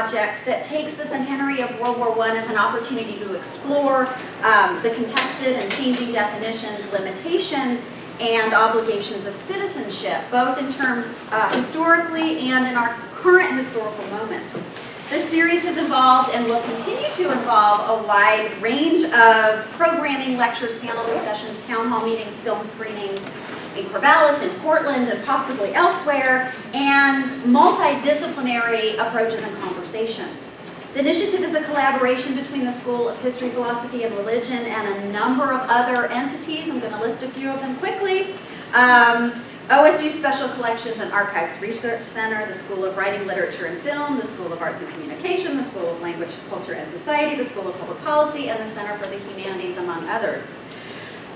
project that takes the centenary of World War I as an opportunity to explore the contested and changing definitions, limitations, and obligations of citizenship, both in terms historically and in our current historical moment. This series has evolved and will continue to involve a wide range of programming, lectures, panel discussions, town hall meetings, film screenings in Corvallis, in Portland, and possibly elsewhere, and multidisciplinary approaches and conversations. The initiative is a collaboration between the School of History, Philosophy, and Religion and a number of other entities. I'm going to list a few of them quickly. OSU Special Collections and Archives Research Center, the School of Writing, Literature, and Film, the School of Arts and Communication, the School of Language, Culture, and Society, the School of Public Policy, and the Center for the Humanities, among others.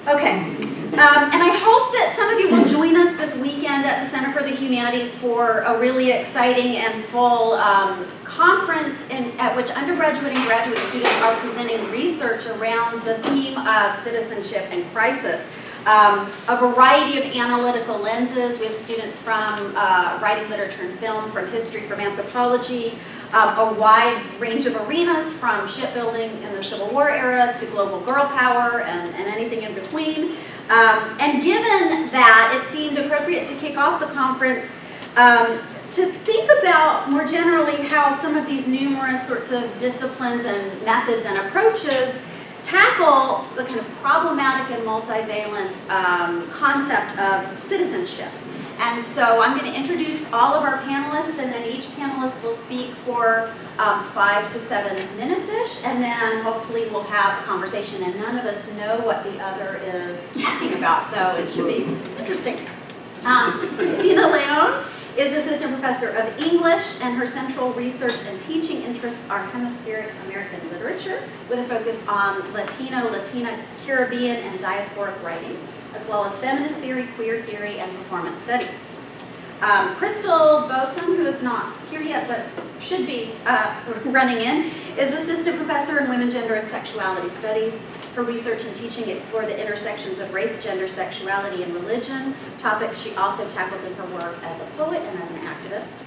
Okay, and I hope that some of you will join us this weekend at the Center for the Humanities for a really exciting and full conference at which undergraduate and graduate students are presenting research around the theme of citizenship and crisis. A variety of analytical lenses. We have students from writing, literature, and film, from history, from anthropology, a wide range of arenas from shipbuilding in the Civil War era to global girl power and anything in between. And given that, it seemed appropriate to kick off the conference to think about more generally how some of these numerous sorts of disciplines and methods and approaches tackle the kind of problematic and multivalent concept of citizenship. And so I'm going to introduce all of our panelists, and then each panelist will speak for 5 to 7 minutes-ish, and then hopefully we'll have a conversation, and none of us know what the other is talking about, so it should be interesting. Christina León is Assistant Professor of English, and her central research and teaching interests are hemispheric American literature, with a focus on Latino, Latina, Caribbean, and diasporic writing, as well as feminist theory, queer theory, and performance studies. Crystal Boson, who is not here yet but should be running in, is Assistant Professor in Women, Gender, and Sexuality Studies. Her research and teaching explore the intersections of race, gender, sexuality, and religion, topics she also tackles in her work as a poet and as an activist.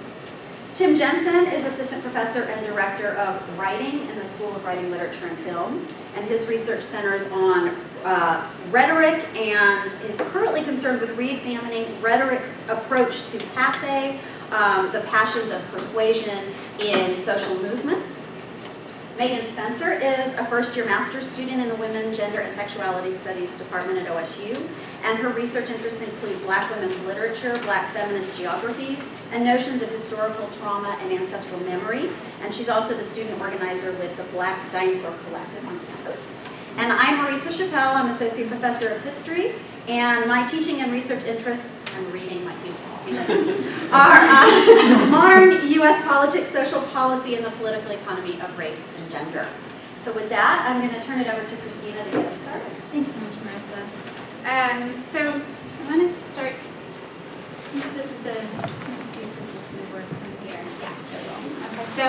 Tim Jensen is Assistant Professor and Director of Writing in the School of Writing, Literature, and Film, and his research centers on rhetoric and is currently concerned with re-examining rhetoric's approach to pathe, the passions of persuasion in social movements. Megan Spencer is a first-year master's student in the Women, Gender, and Sexuality Studies Department at OSU, and her research interests include Black women's literature, Black feminist geographies, and notions of historical trauma and ancestral memory. And she's also the student organizer with the Black Dinosaur Collective on campus. And I'm Marisa Chappell. I'm Associate Professor of History, and my teaching and research interests, I'm reading my teaching are modern U.S. politics, social policy, and the political economy of race and gender. So with that, I'm going to turn it over to Christina to get us started. Thanks so much, Marisa. So I wanted to start, since this is let's see if this is going to work from here. Yeah, it will. Okay, so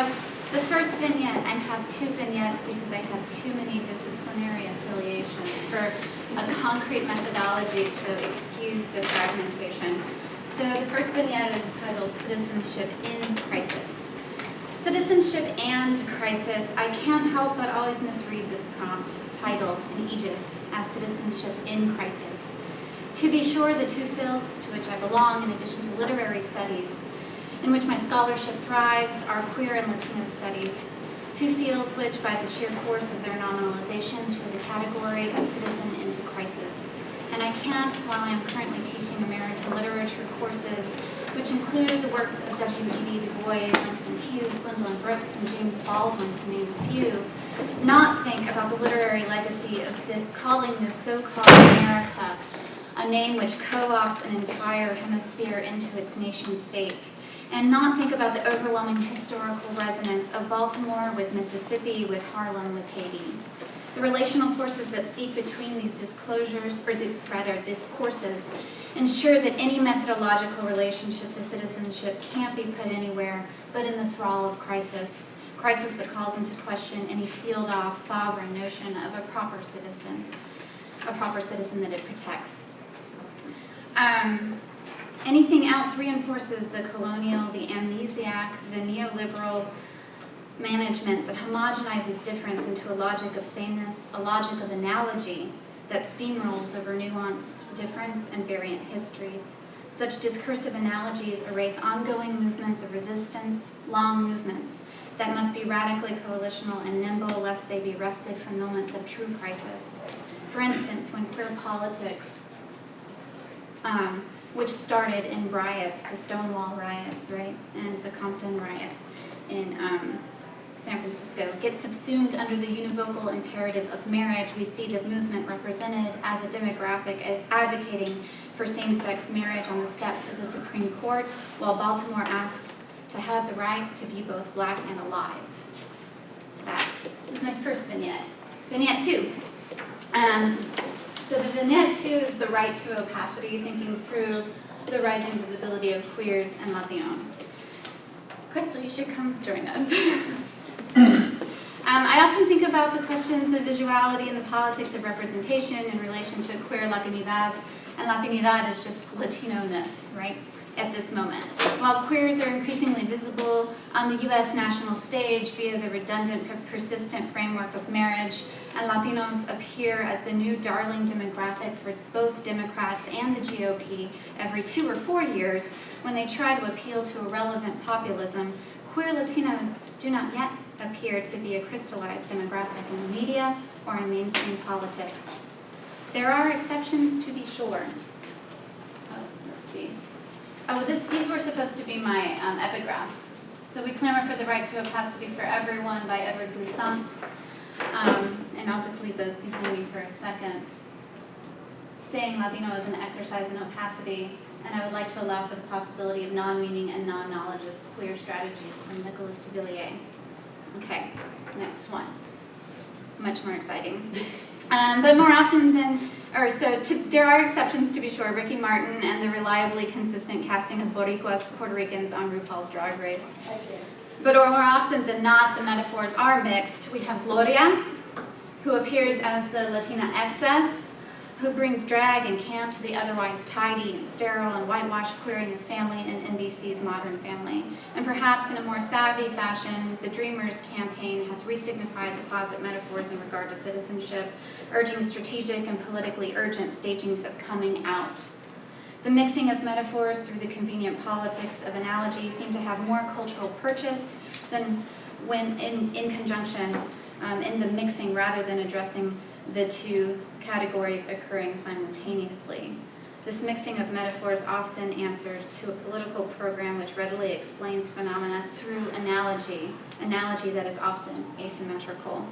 the first vignette, I have 2 vignettes because I have too many disciplinary affiliations for a concrete methodology, so excuse the fragmentation. So the first vignette is titled Citizenship in Crisis. Citizenship and Crisis. I can't help but always misread this prompt title in aegis as Citizenship in Crisis. To be sure, the 2 fields to which I belong, in addition to literary studies, in which my scholarship thrives, are queer and Latino studies, 2 fields which, by the sheer force of their nominalizations for the category of citizen into crisis. And I can't, while I am currently teaching American literature courses, which include the works of W.E.B. Du Bois, Langston Hughes, Gwendolyn Brooks, and James Baldwin, to name a few, not think about the literary legacy of calling this so-called America, a name which co-opts an entire hemisphere into its nation-state, and not think about the overwhelming historical resonance of Baltimore with Mississippi, with Harlem, with Haiti. The relational forces that speak between these disclosures, or rather discourses, ensure that any methodological relationship to citizenship can't be put anywhere but in the thrall of crisis that calls into question any sealed-off, sovereign notion of a proper citizen that it protects. Anything else reinforces the colonial, the amnesiac, the neoliberal, management that homogenizes difference into a logic of sameness, a logic of analogy that steamrolls over nuanced difference and variant histories. Such discursive analogies erase ongoing movements of resistance, long movements that must be radically coalitional and nimble lest they be wrested from moments of true crisis. For instance, when queer politics, which started in riots, the Stonewall riots, right, and the Compton riots in San Francisco, gets subsumed under the univocal imperative of marriage, we see the movement represented as a demographic advocating for same-sex marriage on the steps of the Supreme Court, while Baltimore asks to have the right to be both black and alive. So that is my first vignette. Vignette 2. So the vignette 2 is the right to opacity, thinking through the rising visibility of queers and Latinos. Crystal, you should come join us. I often think about the questions of visuality and the politics of representation in relation to queer Latinidad, and Latinidad is just Latino-ness, right, at this moment. While queers are increasingly visible on the U.S. national stage via the redundant, persistent framework of marriage, and Latinos appear as the new darling demographic for both Democrats and the GOP every 2 or 4 years when they try to appeal to a relevant populism, queer Latinos do not yet appear to be a crystallized demographic in the media or in mainstream politics. There are exceptions, to be sure. Let's see. These were supposed to be my epigraphs. So we clamor for the right to opacity for everyone by Edward Glissant. And I'll just leave those behind me for a second. Saying Latino is an exercise in opacity, and I would like to allow for the possibility of non-meaning and non-knowledge as queer strategies from Nicolas de Villiers. Okay, next one. Much more exciting. But more often than, there are exceptions to be sure, Ricky Martin and the reliably consistent casting of Boricuas, Puerto Ricans on RuPaul's Drag Race. But more often than not, the metaphors are mixed. We have Gloria, who appears as the Latina excess, who brings drag and camp to the otherwise tidy and sterile and whitewashed queering of family in NBC's Modern Family. And perhaps in a more savvy fashion, the Dreamers campaign has resignified the closet metaphors in regard to citizenship, urging strategic and politically urgent stagings of coming out. The mixing of metaphors through the convenient politics of analogy seem to have more cultural purchase than when in conjunction in the mixing rather than addressing the two categories occurring simultaneously. This mixing of metaphors often answered to a political program which readily explains phenomena through analogy that is often asymmetrical.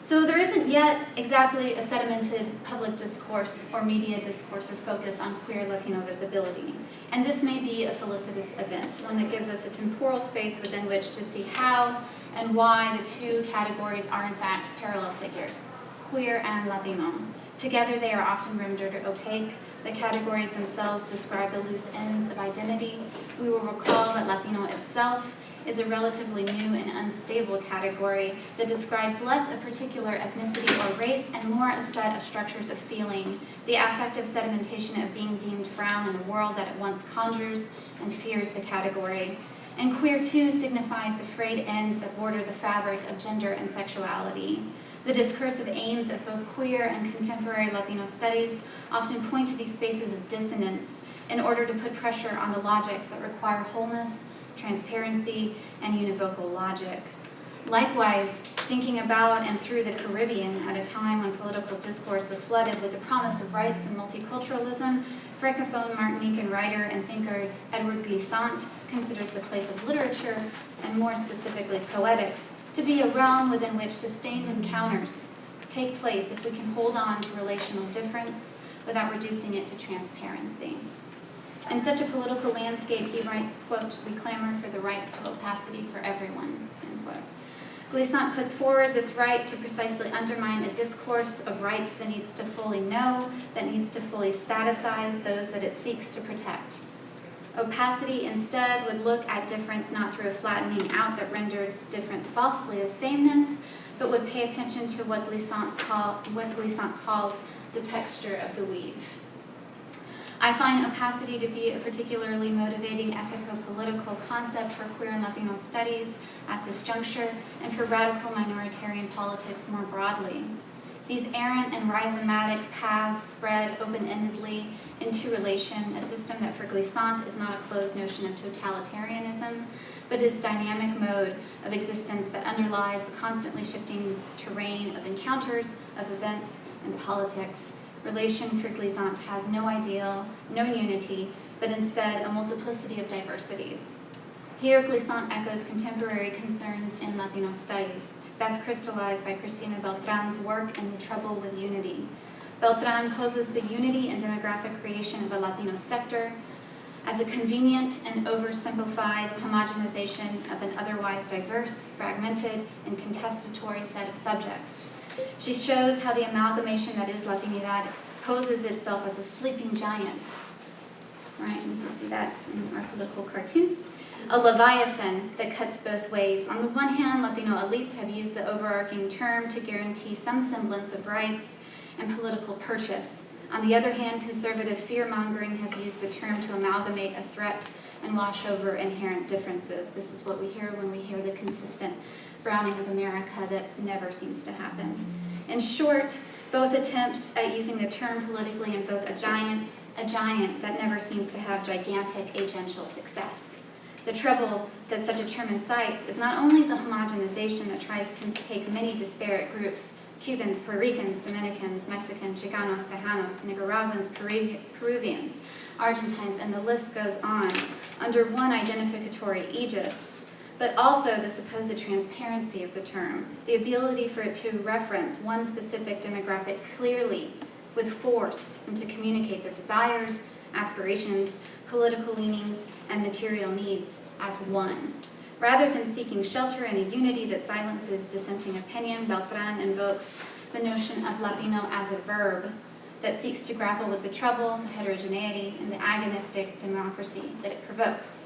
So there isn't yet exactly a sedimented public discourse or media discourse or focus on queer Latino visibility. And this may be a felicitous event, one that gives us a temporal space within which to see how and why the two categories are in fact parallel figures, queer and Latino. Together they are often rendered opaque. The categories themselves describe the loose ends of identity. We will recall that Latino itself is a relatively new and unstable category that describes less a particular ethnicity or race and more a set of structures of feeling, the affective sedimentation of being deemed brown in a world that at once conjures and fears the category. And queer too signifies the frayed ends that border the fabric of gender and sexuality. The discursive aims of both queer and contemporary Latino studies often point to these spaces of dissonance in order to put pressure on the logics that require wholeness, transparency, and univocal logic. Likewise, thinking about and through the Caribbean at a time when political discourse was flooded with the promise of rights and multiculturalism, Francophone Martinican writer and thinker Edward Glissant considers the place of literature, and more specifically poetics, to be a realm within which sustained encounters take place if we can hold on to relational difference without reducing it to transparency. In such a political landscape, he writes, quote, "We clamor for the right to opacity for everyone," end quote. Glissant puts forward this right to precisely undermine a discourse of rights that needs to fully know, that needs to fully staticize those that it seeks to protect. Opacity instead would look at difference not through a flattening out that renders difference falsely as sameness, but would pay attention to what Glissant calls the texture of the weave. I find opacity to be a particularly motivating ethico-political concept for queer and Latino studies at this juncture, and for radical minoritarian politics more broadly. These errant and rhizomatic paths spread open-endedly into relation, a system that for Glissant is not a closed notion of totalitarianism, but is dynamic mode of existence that underlies the constantly shifting terrain of encounters, of events, and politics. Relation for Glissant has no ideal, no unity, but instead a multiplicity of diversities. Here, Glissant echoes contemporary concerns in Latino studies, best crystallized by Cristina Beltran's work in The Trouble with Unity. Beltran poses the unity and demographic creation of a Latino sector as a convenient and oversimplified homogenization of an otherwise diverse, fragmented, and contestatory set of subjects. She shows how the amalgamation that is Latinidad poses itself as a sleeping giant. Right, and you can see that in our political cartoon. A leviathan that cuts both ways. On the one hand, Latino elites have used the overarching term to guarantee some semblance of rights and political purchase. On the other hand, conservative fear-mongering has used the term to amalgamate a threat and wash over inherent differences. This is what we hear when we hear the consistent browning of America that never seems to happen. In short, both attempts at using the term politically invoke a giant that never seems to have gigantic agential success. The trouble that such a term incites is not only the homogenization that tries to take many disparate groups, Cubans, Puerto Ricans, Dominicans, Mexicans, Chicanos, Tejanos, Nicaraguans, Peruvians, Argentines, and the list goes on, under one identificatory aegis, but also the supposed transparency of the term, the ability for it to reference one specific demographic clearly, with force, and to communicate their desires, aspirations, political leanings, and material needs as one. Rather than seeking shelter in a unity that silences dissenting opinion, Beltran invokes the notion of Latino as a verb that seeks to grapple with the trouble, the heterogeneity, and the agonistic democracy that it provokes.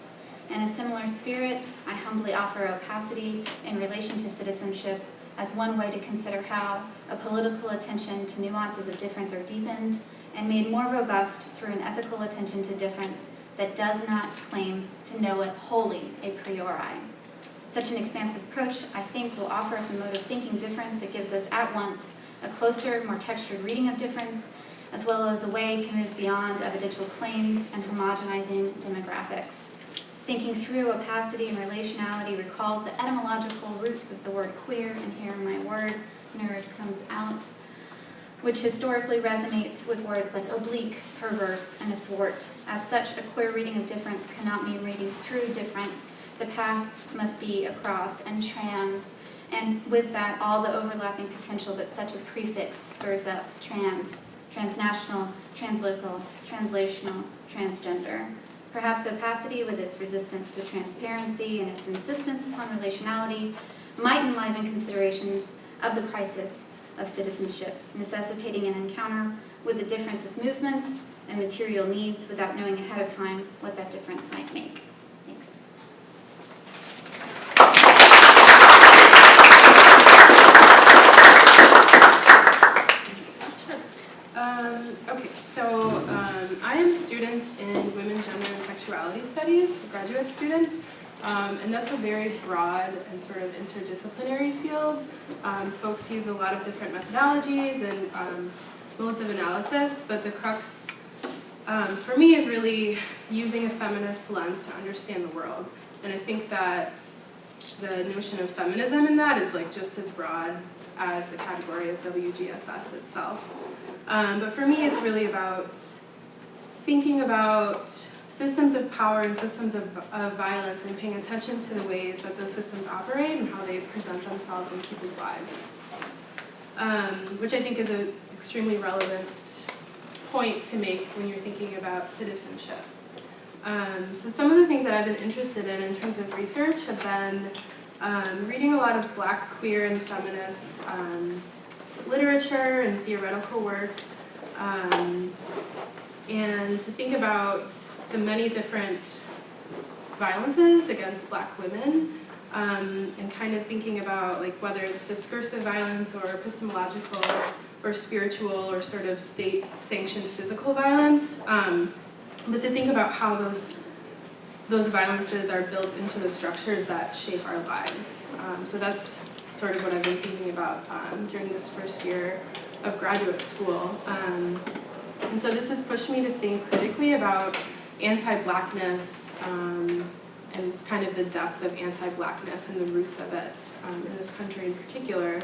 In a similar spirit, I humbly offer opacity in relation to citizenship as one way to consider how a political attention to nuances of difference are deepened and made more robust through an ethical attention to difference that does not claim to know it wholly a priori. Such an expansive approach, I think, will offer us a mode of thinking difference that gives us at once a closer, more textured reading of difference, as well as a way to move beyond evidential claims and homogenizing demographics. Thinking through opacity and relationality recalls the etymological roots of the word queer, and here my word, nerd, comes out, which historically resonates with words like oblique, perverse, and athwart. As such, a queer reading of difference cannot mean reading through difference. The path must be across and trans, and with that, all the overlapping potential that such a prefix spurs up: trans, transnational, translocal, translational, transgender. Perhaps opacity, with its resistance to transparency and its insistence upon relationality, might enliven considerations of the crisis of citizenship, necessitating an encounter with the difference of movements and material needs without knowing ahead of time what that difference might make. Thanks. Okay, so I am a student in Women, Gender, and Sexuality Studies, a graduate student, and that's a very broad and sort of interdisciplinary field. Folks use a lot of different methodologies and modes of analysis, but the crux for me is really using a feminist lens to understand the world. And I think that the notion of feminism in that is like just as broad as the category of WGSS itself. But for me, it's really about thinking about systems of power and systems of violence and paying attention to the ways that those systems operate and how they present themselves in people's lives, which I think is an extremely relevant point to make when you're thinking about citizenship. So some of the things that I've been interested in terms of research have been reading a lot of Black, queer, and feminist literature and theoretical work, and to think about the many different violences against Black women and kind of thinking about like whether it's discursive violence or epistemological or spiritual or sort of state-sanctioned physical violence, but to think about how those violences are built into the structures that shape our lives. So that's sort of what I've been thinking about during this first year of graduate school. And so this has pushed me to think critically about anti-Blackness and kind of the depth of anti-Blackness and the roots of it in this country in particular.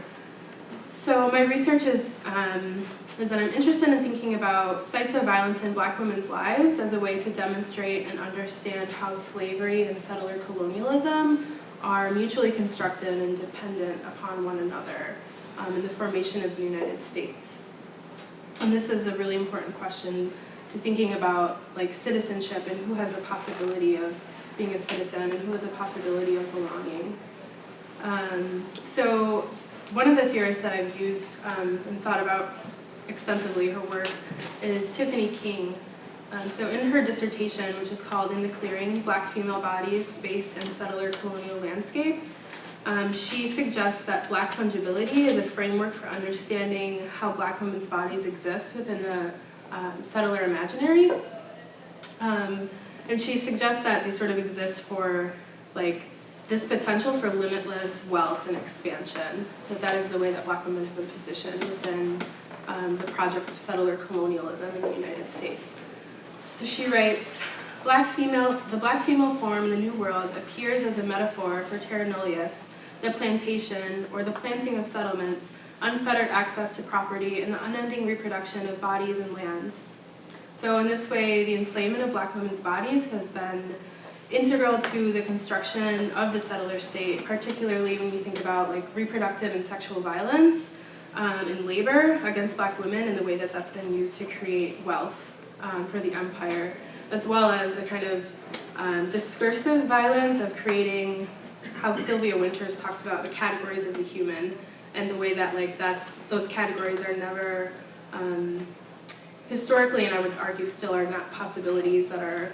So my research is that I'm interested in thinking about sites of violence in Black women's lives as a way to demonstrate and understand how slavery and settler colonialism are mutually constructed and dependent upon one another in the formation of the United States. And this is a really important question to thinking about like citizenship and who has a possibility of being a citizen and who has a possibility of belonging. So one of the theorists that I've used and thought about extensively her work is Tiffany King. So in her dissertation, which is called In the Clearing, Black Female Bodies, Space, and Settler Colonial Landscapes, she suggests that Black fungibility is a framework for understanding how Black women's bodies exist within the settler imaginary. And she suggests that they sort of exist for like this potential for limitless wealth and expansion, that is the way that Black women have been positioned within the project of settler colonialism in the United States. So she writes, the Black female form in the New World appears as a metaphor for terra nullius, the plantation or the planting of settlements, unfettered access to property, and the unending reproduction of bodies and lands. So in this way, the enslavement of Black women's bodies has been integral to the construction of the settler state, particularly when you think about like reproductive and sexual violence and labor against Black women and the way that that's been used to create wealth for the empire, as well as a kind of discursive violence of creating how Sylvia Winters talks about the categories of the human and the way that like those categories are never historically, and I would argue still are not possibilities that are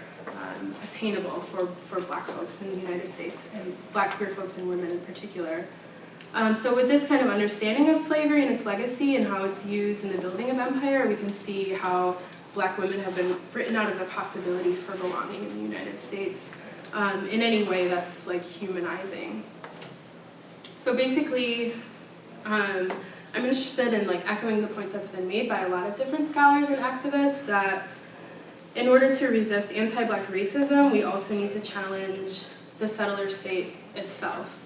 attainable for Black folks in the United States and Black queer folks and women in particular. So with this kind of understanding of slavery and its legacy and how it's used in the building of empire, we can see how Black women have been written out of the possibility for belonging in the United States in any way that's like humanizing. So basically, I'm interested in like echoing the point that's been made by a lot of different scholars and activists that in order to resist anti-Black racism, we also need to challenge the settler state itself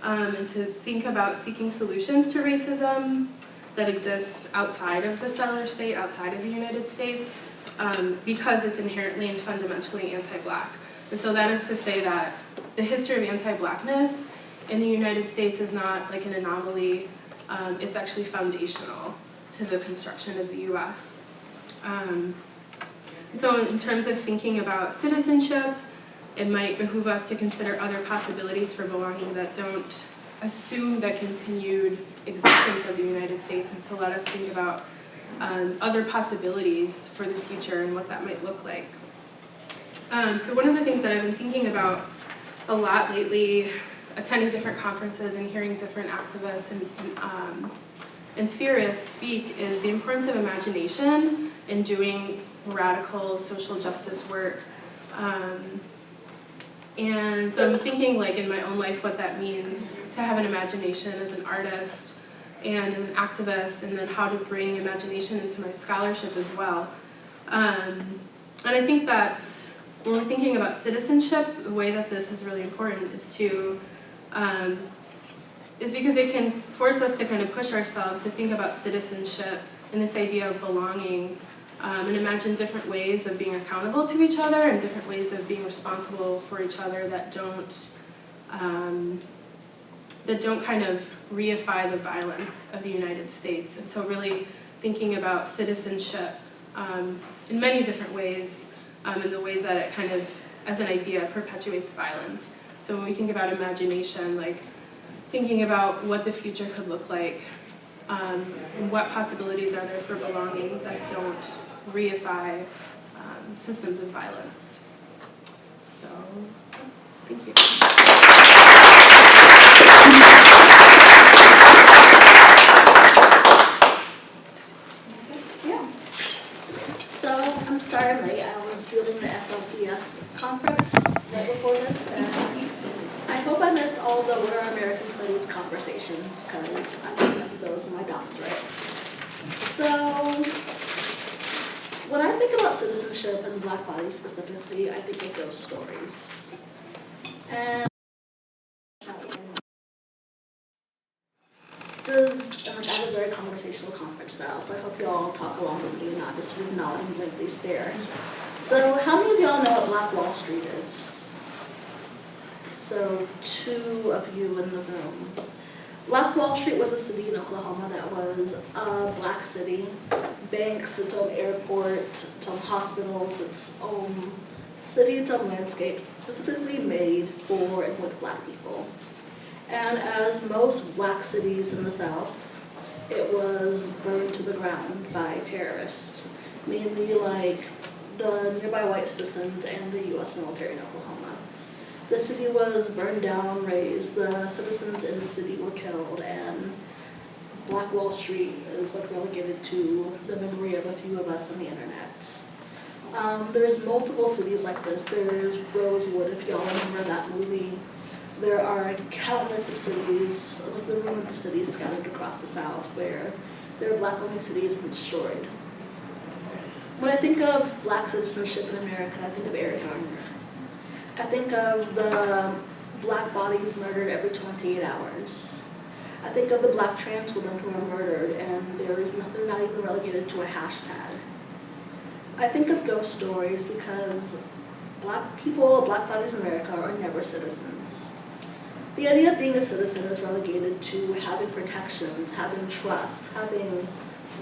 and to think about seeking solutions to racism that exist outside of the settler state, outside of the United States, because it's inherently and fundamentally anti-Black. And so that is to say that the history of anti-Blackness in the United States is not like an anomaly, it's actually foundational to the construction of the US. So in terms of thinking about citizenship, it might behoove us to consider other possibilities for belonging that don't assume the continued existence of the United States, and to let us think about other possibilities for the future and what that might look like. So one of the things that I've been thinking about a lot lately, attending different conferences and hearing different activists and theorists speak, is the importance of imagination in doing radical social justice work. And so I'm thinking like in my own life what that means to have an imagination as an artist and as an activist, and then how to bring imagination into my scholarship as well. And I think that when we're thinking about citizenship, the way that this is really important is because it can force us to kind of push ourselves to think about citizenship and this idea of belonging, and imagine different ways of being accountable to each other and different ways of being responsible for each other that don't kind of reify the violence of the United States. And so really thinking about citizenship in many different ways, in the ways that it kind of, as an idea, perpetuates violence. So when we think about imagination, like thinking about what the future could look like, and what possibilities are there for belonging that don't reify systems of violence. So, thank you. attending the SLCS conference right before this, and I hope I missed all the What Are American Studies conversations, because I'm taking up those in my doctorate. So, when I think about citizenship and Black bodies specifically, I think of ghost stories. And I have a very conversational conference style, so I hope y'all talk along with me, not just nod and blankly stare. So how many of y'all know what Black Wall Street is? So 2 of you in the room. Black Wall Street was a city in Oklahoma that was a black city. Banks, its own airport, its own hospitals, its own city, its own landscapes, specifically made for and with black people. And as most black cities in the South, it was burned to the ground by terrorists, mainly like the nearby white citizens and the U.S. military in Oklahoma. The city was burned down, razed, the citizens in the city were killed, and Black Wall Street is like relegated to the memory of a few of us on the internet. There's multiple cities like this. There's Rosewood, if y'all remember that movie. There are countless of cities, like the ruins of cities scattered across the South where there are black-only cities were destroyed. When I think of black citizenship in America, I think of Eric Garner. I think of the black bodies murdered every 28 hours. I think of the black trans women who are murdered and they're not even relegated to a hashtag. I think of ghost stories because black people, black bodies in America are never citizens. The idea of being a citizen is relegated to having protections, having trust, having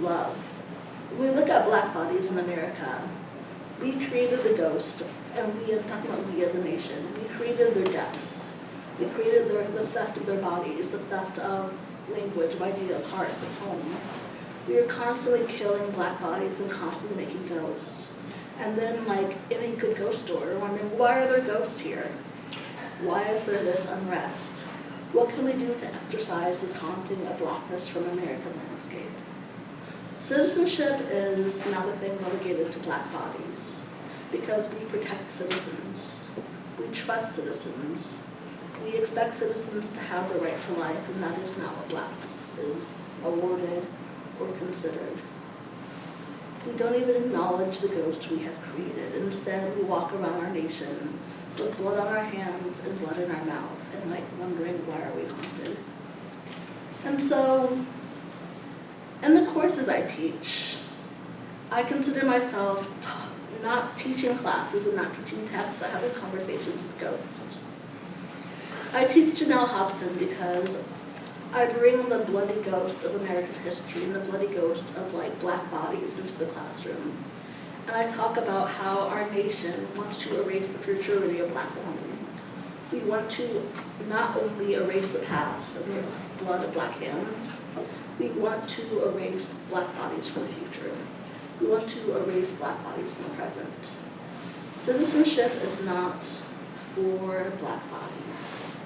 love. When we look at black bodies in America, we created the ghost, and I'm talking about we as a nation, we created their deaths. We created the theft of their bodies, the theft of language, of idea, of heart, of home. We are constantly killing black bodies and constantly making ghosts. And then, like any good ghost story, we're wondering, why are there ghosts here? Why is there this unrest? What can we do to exorcise this haunting of blackness from American landscape? Citizenship is not a thing relegated to black bodies because we protect citizens. We trust citizens. We expect citizens to have the right to life, and that is not what blackness is awarded or considered. We don't even acknowledge the ghost we have created. Instead, we walk around our nation with blood on our hands and blood in our mouth, and like wondering, why are we haunted? And so, in the courses I teach, I consider myself not teaching classes and not teaching texts, but having conversations with ghosts. I teach Janelle Hobson because I bring the bloody ghost of American history and the bloody ghost of like black bodies into the classroom. And I talk about how our nation wants to erase the futurity of black women. We want to not only erase the past and the blood of black hands, we want to erase black bodies from the future. We want to erase black bodies in the present. Citizenship is not for black bodies.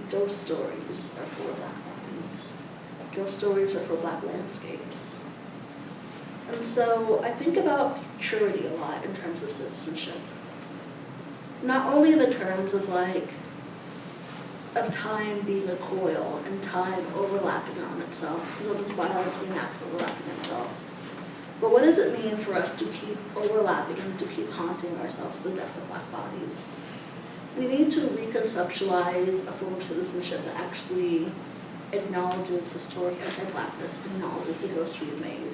Ghost stories are for black bodies. Ghost stories are for black landscapes. And so I think about futurity a lot in terms of citizenship. Not only in the terms of of time being a coil and time overlapping on itself, so this violence being active overlapping itself. But what does it mean for us to keep overlapping and to keep haunting ourselves with the death of black bodies? We need to reconceptualize a form of citizenship that actually acknowledges historic anti-blackness, acknowledges the ghosts we have made.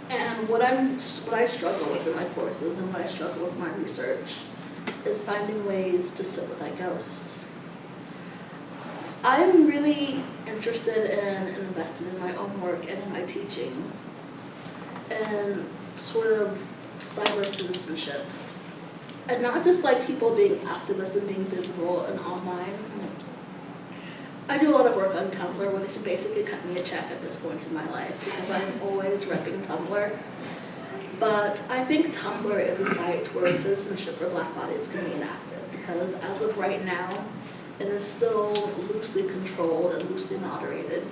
And what I struggle with in my courses and what I struggle with in my research is finding ways to sit with that ghost. I'm really interested in and invested in my own work and in my teaching and sort of cyber citizenship. And not just like people being activists and being visible and online. I do a lot of work on Tumblr, where they should basically cut me a check at this point in my life because I'm always repping Tumblr. But I think Tumblr is a site where citizenship for black bodies can be enacted because as of right now, it is still loosely controlled and loosely moderated,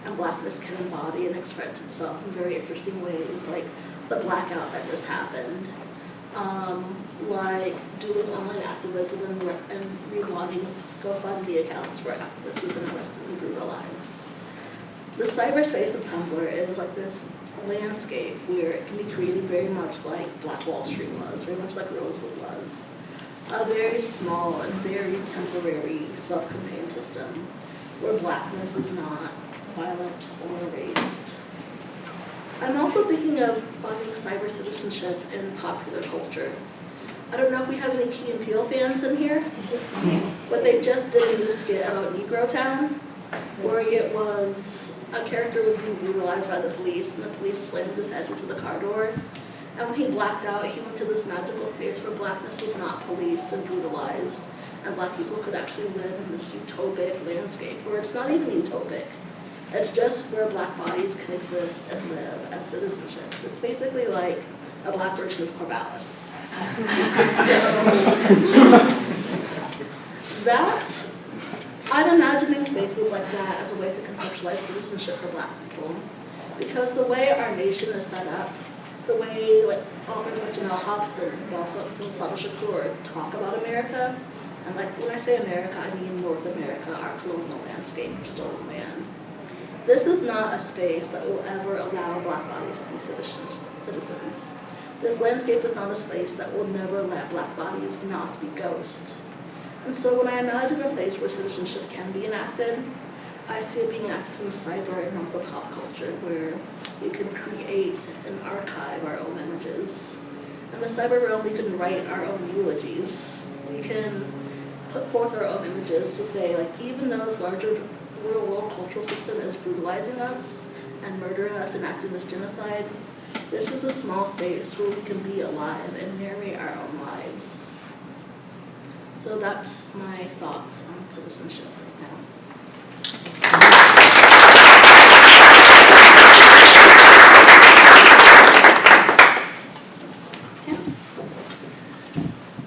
and blackness can embody and express itself in very interesting ways, like the blackout that just happened. like doing online activism and reblogging GoFundMe accounts for activists who've been arrested and brutalized. The cyberspace of Tumblr is like this landscape where it can be created very much like Black Wall Street was, very much like Rosewood was. A very small and very temporary self-contained system where blackness is not violent or erased. I'm also thinking of funding cyber citizenship in popular culture. I don't know if we have any Key and Peele fans in here, but they just did a new skit about Negro Town, where it was a character was being brutalized by the police, and the police slammed his head into the car door. And when he blacked out, he went to this magical space where blackness was not policed and brutalized, and black people could actually live in this utopic landscape, where it's not even utopic. It's just where black bodies can exist and live as citizenships. It's basically like a black version of Corvallis. So, I'm imagining spaces like that as a way to conceptualize citizenship for black people. Because the way our nation is set up, the way like authors like Janelle Hobson, Bell Hooks, and Sada Shakur talk about America, and like when I say America, I mean North America, our colonial landscape, stolen land. This is not a space that will ever allow black bodies to be citizens. This landscape is not a space that will never let black bodies not be ghosts. And so when I imagine a place where citizenship can be enacted, I see it being enacted in the cyber and also pop culture, where we can create and archive our own images. In the cyber realm, we can write our own eulogies. We can put forth our own images to say, like, even though this larger real-world cultural system is brutalizing us and murdering us and acting this genocide, this is a small space where we can be alive and narrate our own lives. So that's my thoughts on citizenship right now.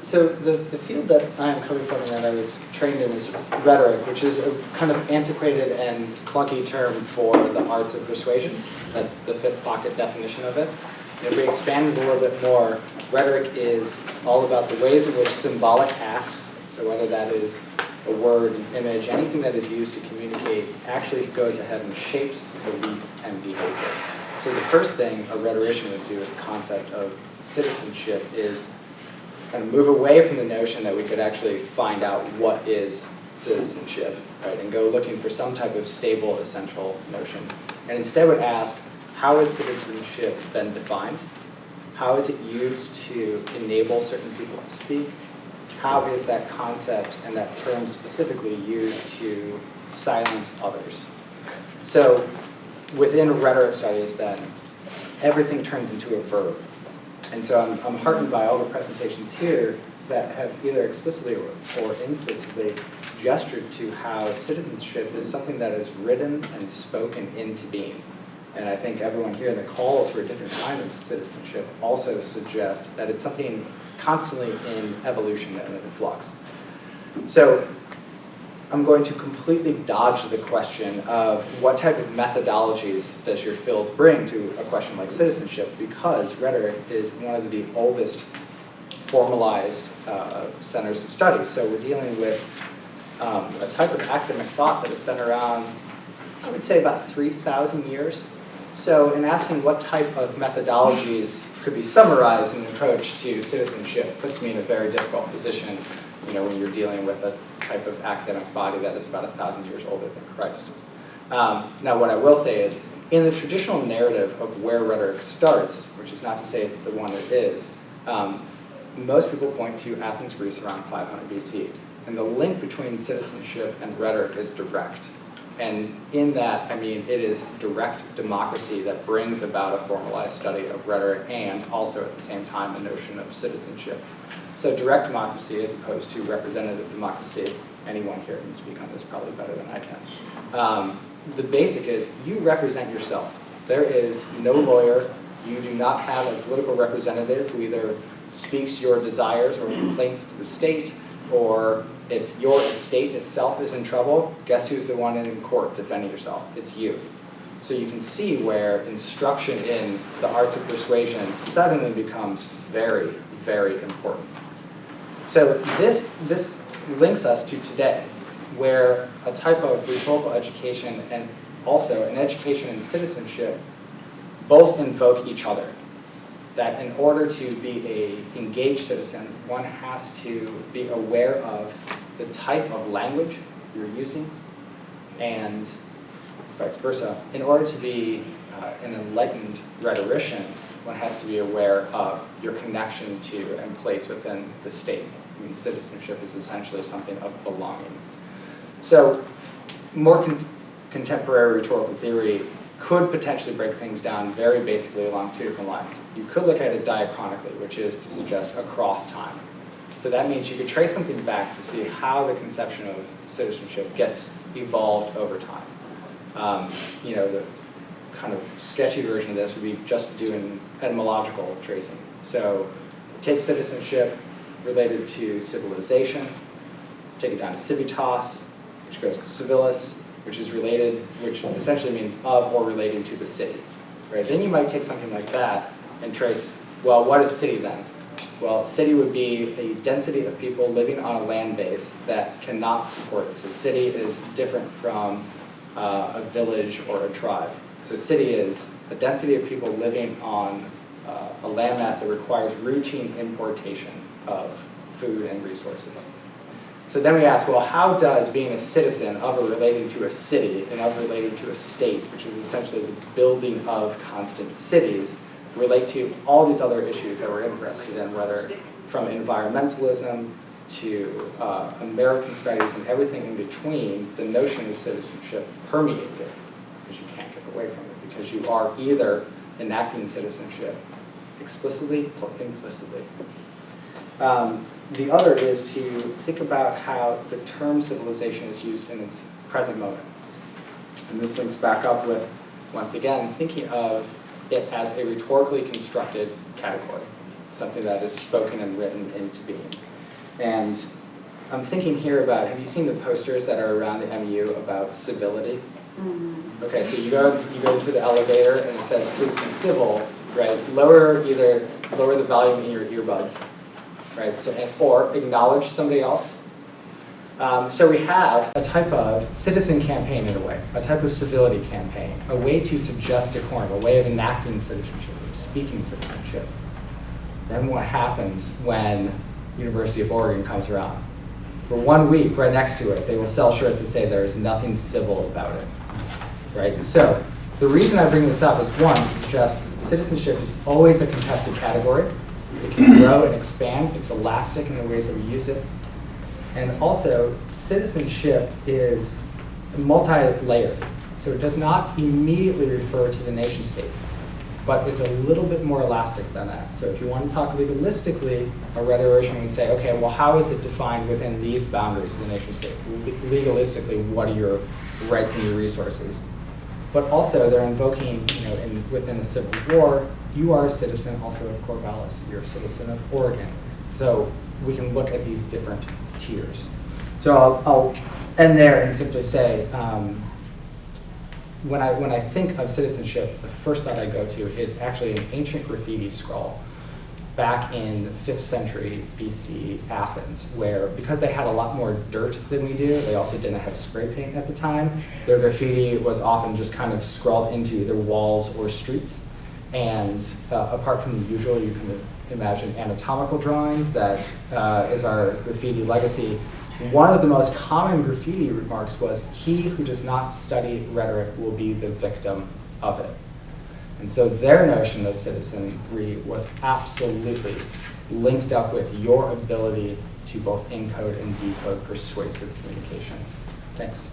So the field that I'm coming from and that I was trained in is rhetoric, which is a kind of antiquated and clunky term for the arts of persuasion. That's the fifth pocket definition of it. If we expand it a little bit more, rhetoric is all about the ways in which symbolic acts, so whether that is a word, an image, anything that is used to communicate, actually goes ahead and shapes belief and behavior. So the first thing a rhetorician would do with the concept of citizenship is kind of move away from the notion that we could actually find out what is citizenship, right, and go looking for some type of stable, essential notion. And instead would ask, how has citizenship been defined? How is it used to enable certain people to speak? How is that concept and that term specifically used to silence others? So within rhetoric studies then, everything turns into a verb. And so I'm heartened by all the presentations here that have either explicitly or implicitly gestured to how citizenship is something that is written and spoken into being. And I think everyone here in the calls for a different kind of citizenship also suggest that it's something constantly in evolution and in flux. So I'm going to completely dodge the question of what type of methodologies does your field bring to a question like citizenship, because rhetoric is one of the oldest formalized centers of study. So we're dealing with a type of academic thought that has been around, I would say, about 3,000 years. So in asking what type of methodologies could be summarized in an approach to citizenship puts me in a very difficult position, you know, when you're dealing with a type of academic body that is about 1,000 years older than Christ. Now what I will say is, in the traditional narrative of where rhetoric starts, which is not to say it's the one it is, most people point to Athens, Greece around 500 BC. And the link between citizenship and rhetoric is direct. And in that, I mean, it is direct democracy that brings about a formalized study of rhetoric and also at the same time a notion of citizenship. So direct democracy as opposed to representative democracy. Anyone here can speak on this probably better than I can. The basic is you represent yourself. There is no lawyer. You do not have a political representative who either speaks your desires or complaints to the state, or if your estate itself is in trouble, guess who's the one in court defending yourself? It's you. So you can see where instruction in the arts of persuasion suddenly becomes very, very important. So this links us to today, where a type of rhetorical education and also an education in citizenship both invoke each other. That in order to be an engaged citizen, one has to be aware of the type of language you're using, and vice versa. In order to be an enlightened rhetorician, one has to be aware of your connection to and place within the state. I mean, citizenship is essentially something of belonging. So more contemporary rhetorical theory could potentially break things down very basically along two different lines. You could look at it diachronically, which is to suggest across time. So that means you could trace something back to see how the conception of citizenship gets evolved over time. You know, the kind of sketchy version of this would be just doing etymological tracing. So take citizenship related to civilization, take it down to civitas, which goes to civilis, which is related, which essentially means of or relating to the city. Right? Then you might take something like that and trace, well, what is city then? Well, city would be a density of people living on a land base that cannot support it. So city is different from a village or a tribe. So city is a density of people living on a landmass that requires routine importation of food and resources. So then we ask, well, how does being a citizen of or relating to a city and of relating to a state, which is essentially the building of constant cities, relate to all these other issues that we're interested in, whether from environmentalism to American studies and everything in between? The notion of citizenship permeates it, because you can't get away from it, because you are either enacting citizenship explicitly or implicitly. The other is to think about how the term civilization is used in its present moment. And this links back up with, once again, thinking of it as a rhetorically constructed category, something that is spoken and written into being. And I'm thinking here about, have you seen the posters that are around the MU about civility? Mm-hmm. Okay, so you go into the elevator and it says, please be civil, right? Lower the volume in your earbuds. Right, so, or acknowledge somebody else. So we have a type of citizen campaign in a way, a type of civility campaign, a way to suggest decorum, a way of enacting citizenship, of speaking citizenship. Then what happens when University of Oregon comes around? For 1 week, right next to it, they will sell shirts that say there is nothing civil about it. Right, so the reason I bring this up is, one, to suggest citizenship is always a contested category. It can grow and expand. It's elastic in the ways that we use it. And also, citizenship is multi-layered. So it does not immediately refer to the nation state, but is a little bit more elastic than that. So if you want to talk legalistically, a rhetorician would say, okay, well, how is it defined within these boundaries of the nation state? Legalistically, what are your rights and your resources? But also, they're invoking, you know, within the Civil War, you are a citizen also of Corvallis, you're a citizen of Oregon. So we can look at these different tiers. So I'll end there and simply say, when I think of citizenship, the first thought I go to is actually an ancient graffiti scroll back in the 5th century BC Athens, where because they had a lot more dirt than we do, they also didn't have spray paint at the time, their graffiti was often just kind of scrawled into either walls or streets. And apart from the usual, you can imagine anatomical drawings, that is our graffiti legacy. One of the most common graffiti remarks was, he who does not study rhetoric will be the victim of it. And so their notion of citizenry was absolutely linked up with your ability to both encode and decode persuasive communication. Thanks.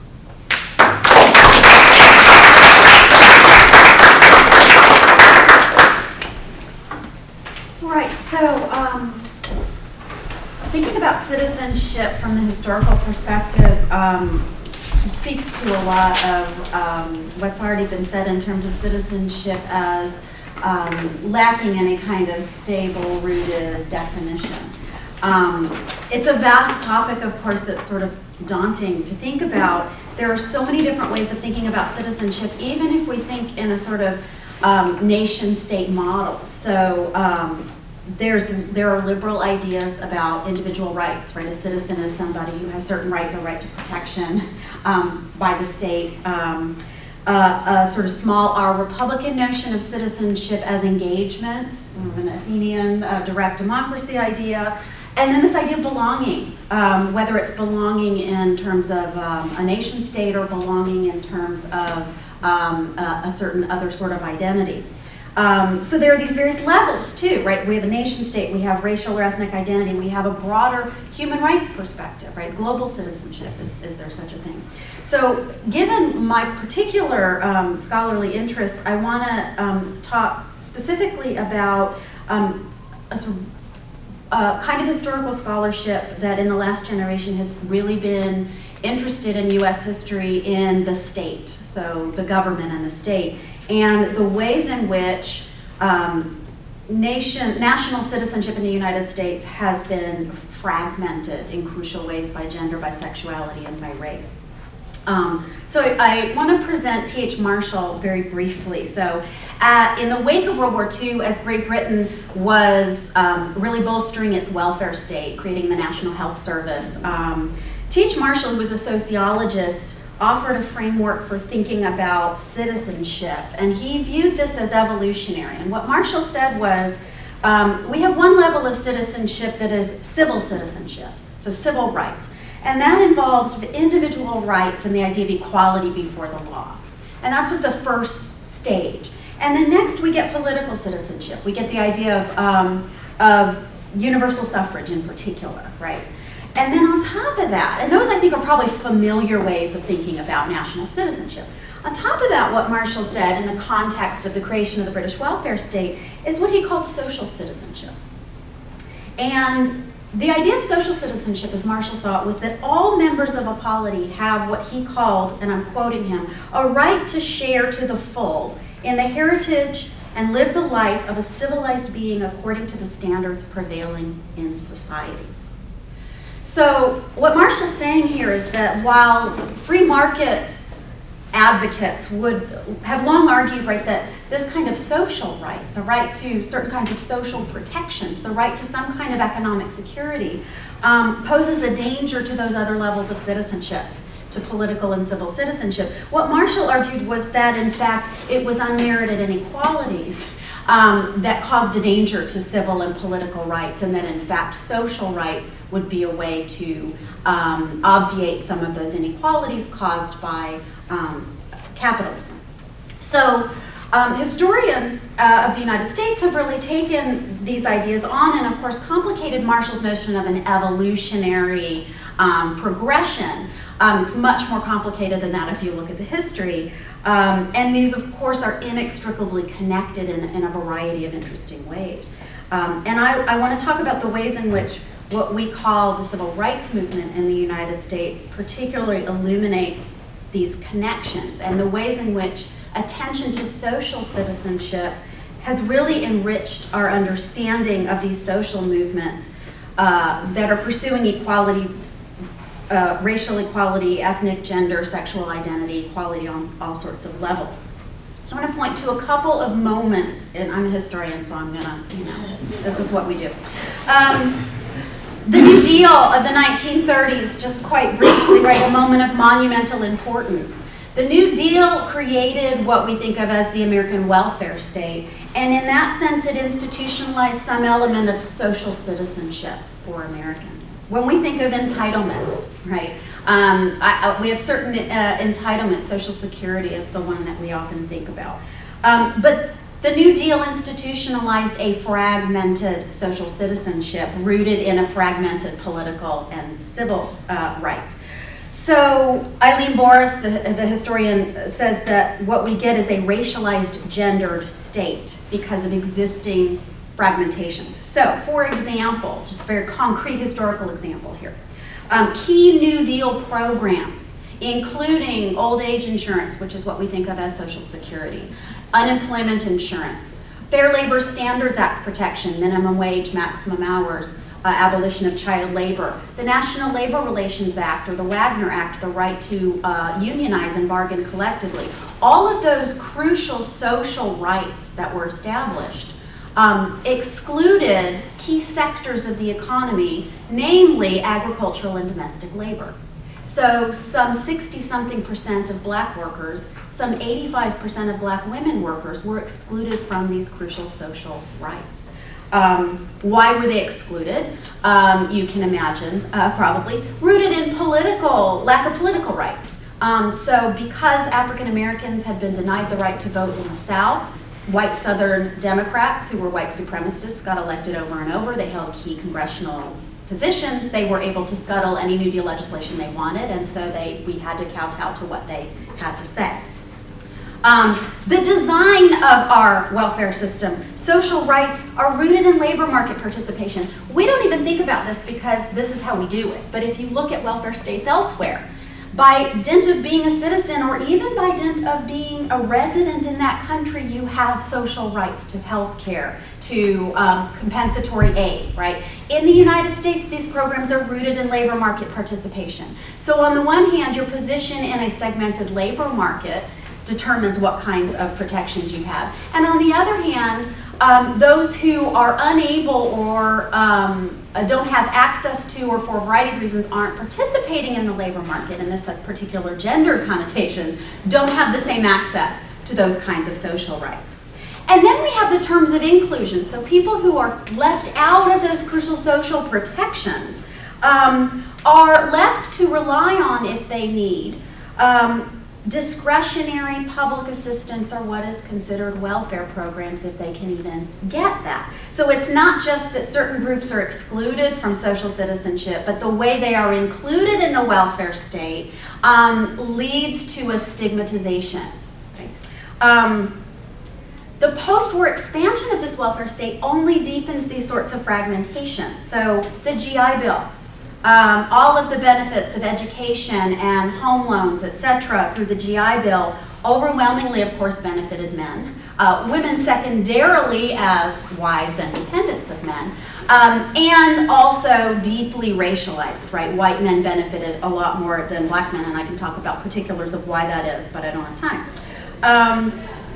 Right, so thinking about citizenship from the historical perspective speaks to a lot of what's already been said in terms of citizenship as lacking any kind of stable, rooted definition. It's a vast topic, of course, that's sort of daunting to think about. There are so many different ways of thinking about citizenship, even if we think in a sort of nation-state model. So there are liberal ideas about individual rights, right? A citizen is somebody who has certain rights, a right to protection by the state. A sort of small R Republican notion of citizenship as engagement, an Athenian direct democracy idea, and then this idea of belonging, whether it's belonging in terms of a nation state or belonging in terms of a certain other sort of identity. So there are these various levels too, right? We have a nation state, we have racial or ethnic identity, we have a broader human rights perspective, right? Global citizenship, is there such a thing? So given my particular scholarly interests, I want to talk specifically about a sort of kind of historical scholarship that in the last generation has really been interested in US history in the state, so the government and the state, and the ways in which national citizenship in the United States has been fragmented in crucial ways by gender, by sexuality, and by race. So I want to present T.H. Marshall very briefly. So in the wake of World War II, as Great Britain was really bolstering its welfare state, creating the National Health Service, T.H. Marshall, who was a sociologist, offered a framework for thinking about citizenship, and he viewed this as evolutionary. And what Marshall said was, we have one level of citizenship that is civil citizenship, so civil rights. And that involves individual rights and the idea of equality before the law. And that's sort of the first stage. And then next we get political citizenship. We get the idea of universal suffrage in particular, right? And then on top of that, and those I think are probably familiar ways of thinking about national citizenship. On top of that, what Marshall said in the context of the creation of the British welfare state is what he called social citizenship. And the idea of social citizenship, as Marshall saw it, was that all members of a polity have what he called, and I'm quoting him, a right to share to the full in the heritage and live the life of a civilized being according to the standards prevailing in society. So what Marshall's saying here is that while free market advocates would have long argued, right, that this kind of social right, the right to certain kinds of social protections, the right to some kind of economic security, poses a danger to those other levels of citizenship, to political and civil citizenship. What Marshall argued was that, in fact, it was unmerited inequalities that caused a danger to civil and political rights, and that, in fact, social rights would be a way to obviate some of those inequalities caused by capitalism. So historians of the United States have really taken these ideas on and, of course, complicated Marshall's notion of an evolutionary progression. It's much more complicated than that if you look at the history. And these, of course, are inextricably connected in a variety of interesting ways. And I want to talk about the ways in which what we call the civil rights movement in the United States particularly illuminates these connections and the ways in which attention to social citizenship has really enriched our understanding of these social movements that are pursuing equality, racial equality, ethnic, gender, sexual identity, equality on all sorts of levels. So I want to point to a couple of moments, and I'm a historian, so I'm gonna, this is what we do. The New Deal of the 1930s, just quite briefly, right, a moment of monumental importance. The New Deal created what we think of as the American welfare state, and in that sense it institutionalized some element of social citizenship for Americans. When we think of entitlements, right, we have certain entitlements. Social Security is the one that we often think about. But the New Deal institutionalized a fragmented social citizenship rooted in a fragmented political and civil rights. So Eileen Boris, the historian, says that what we get is a racialized, gendered state because of existing fragmentations. So, for example, just a very concrete historical example here. Key New Deal programs, including old age insurance, which is what we think of as Social Security, unemployment insurance, Fair Labor Standards Act protection, minimum wage, maximum hours, abolition of child labor, the National Labor Relations Act, or the Wagner Act, the right to unionize and bargain collectively. All of those crucial social rights that were established excluded key sectors of the economy, namely agricultural and domestic labor. So some 60-something% of black workers, some 85% of black women workers were excluded from these crucial social rights. Why were they excluded? You can imagine, probably, rooted in lack of political rights. So because African Americans had been denied the right to vote in the South, white Southern Democrats who were white supremacists got elected over and over. They held key congressional positions. They were able to scuttle any New Deal legislation they wanted, and so we had to kowtow to what they had to say. The design of our welfare system, social rights, are rooted in labor market participation. We don't even think about this because this is how we do it, but if you look at welfare states elsewhere, by dint of being a citizen or even by dint of being a resident in that country, you have social rights to health care, to compensatory aid, right? In the United States, these programs are rooted in labor market participation. So on the one hand, your position in a segmented labor market determines what kinds of protections you have. And on the other hand, those who are unable or don't have access to, or for a variety of reasons aren't participating in the labor market, and this has particular gender connotations, don't have the same access to those kinds of social rights. And then we have the terms of inclusion. So people who are left out of those crucial social protections are left to rely on, if they need, discretionary public assistance, or what is considered welfare programs, if they can even get that. So it's not just that certain groups are excluded from social citizenship, but the way they are included in the welfare state leads to a stigmatization. Okay? The post-war expansion of this welfare state only deepens these sorts of fragmentations. So the GI Bill, all of the benefits of education and home loans, etc., through the GI Bill, overwhelmingly, of course, benefited men. Women secondarily as wives and dependents of men, and also deeply racialized, right? White men benefited a lot more than black men, and I can talk about particulars of why that is, but I don't have time.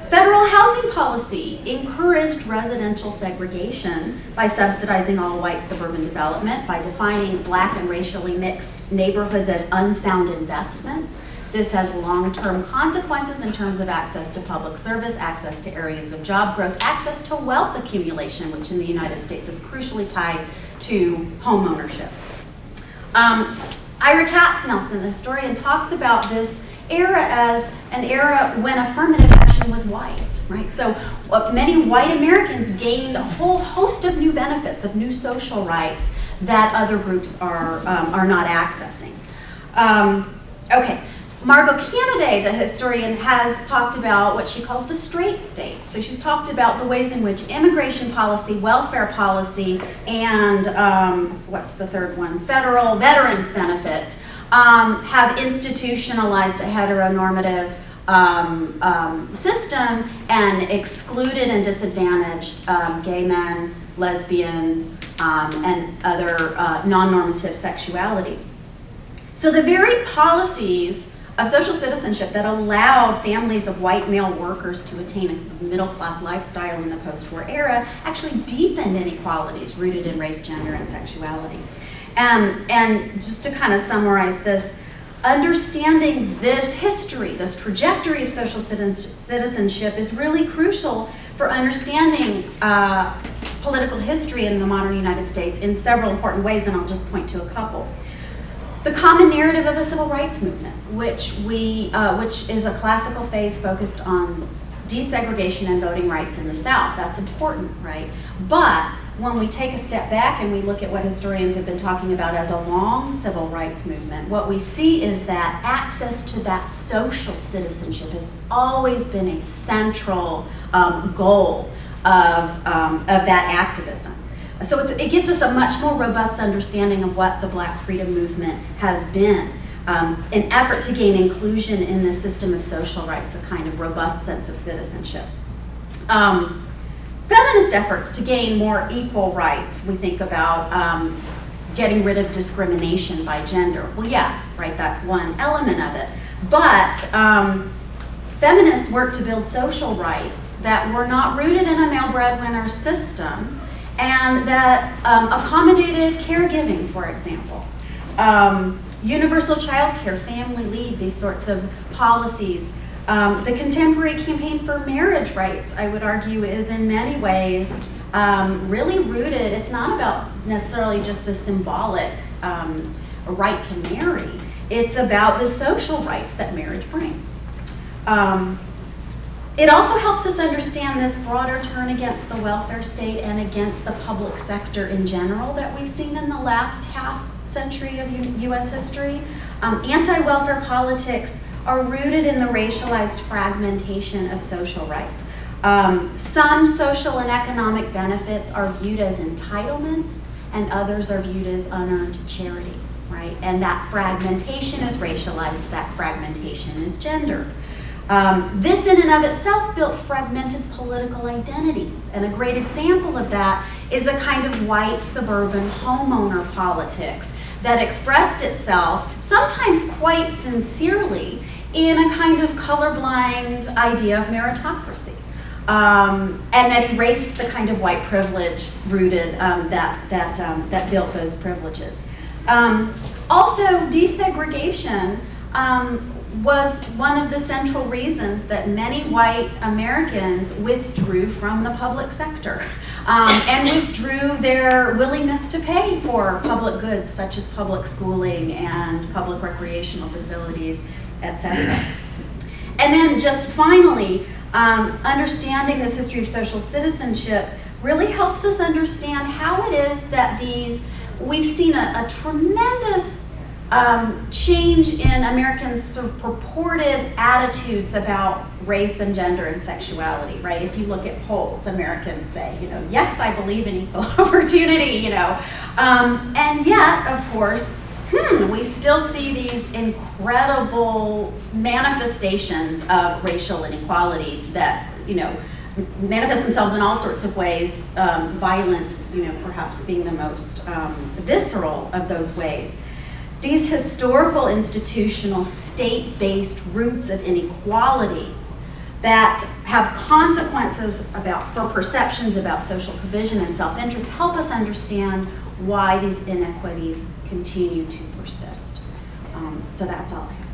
Federal housing policy encouraged residential segregation by subsidizing all white suburban development, by defining black and racially mixed neighborhoods as unsound investments. This has long-term consequences in terms of access to public service, access to areas of job growth, access to wealth accumulation, which in the United States is crucially tied to home ownership. Ira Katznelson, the historian, talks about this era as an era when affirmative action was white, right? So many white Americans gained a whole host of new benefits, of new social rights that other groups are not accessing. Okay, Margot Canaday, the historian, has talked about what she calls the straight state. So she's talked about the ways in which immigration policy, welfare policy, and what's the third one? Federal veterans benefits have institutionalized a heteronormative system and excluded and disadvantaged gay men, lesbians, and other non-normative sexualities. So the very policies of social citizenship that allowed families of white male workers to attain a middle-class lifestyle in the post-war era actually deepened inequalities rooted in race, gender, and sexuality. And just to kind of summarize this, understanding this history, this trajectory of social citizenship is really crucial for understanding political history in the modern United States in several important ways, and I'll just point to a couple. The common narrative of the civil rights movement, which is a classical phase focused on desegregation and voting rights in the South. That's important, right? But when we take a step back and we look at what historians have been talking about as a long civil rights movement, what we see is that access to that social citizenship has always been a central goal of that activism. So it gives us a much more robust understanding of what the Black freedom movement has been. An effort to gain inclusion in the system of social rights, a kind of robust sense of citizenship. Feminist efforts to gain more equal rights, we think about getting rid of discrimination by gender. Well, yes, right, that's one element of it. But feminists worked to build social rights that were not rooted in a male breadwinner system and that accommodated caregiving, for example. Universal child care, family leave, these sorts of policies. The contemporary campaign for marriage rights, I would argue, is in many ways really rooted. It's not about necessarily just the symbolic right to marry. It's about the social rights that marriage brings. It also helps us understand this broader turn against the welfare state and against the public sector in general that we've seen in the last half century of US history. Anti-welfare politics are rooted in the racialized fragmentation of social rights. Some social and economic benefits are viewed as entitlements and others are viewed as unearned charity, right? And that fragmentation is racialized, that fragmentation is gendered. This in and of itself built fragmented political identities. And a great example of that is a kind of white suburban homeowner politics that expressed itself, sometimes quite sincerely, in a kind of colorblind idea of meritocracy. And that erased the kind of white privilege rooted that built those privileges. Also, desegregation was one of the central reasons that many white Americans withdrew from the public sector and withdrew their willingness to pay for public goods such as public schooling and public recreational facilities, etc. And then just finally, understanding this history of social citizenship really helps us understand how it is that we've seen a tremendous change in Americans' sort of purported attitudes about race and gender and sexuality, right? If you look at polls, Americans say, yes, I believe in equal opportunity, and yet, of course, we still see these incredible manifestations of racial inequality that, manifest themselves in all sorts of ways, violence, perhaps being the most visceral of those ways. These historical, institutional, state-based roots of inequality that have consequences for perceptions about social provision and self-interest help us understand why these inequities continue to persist. So that's all I have.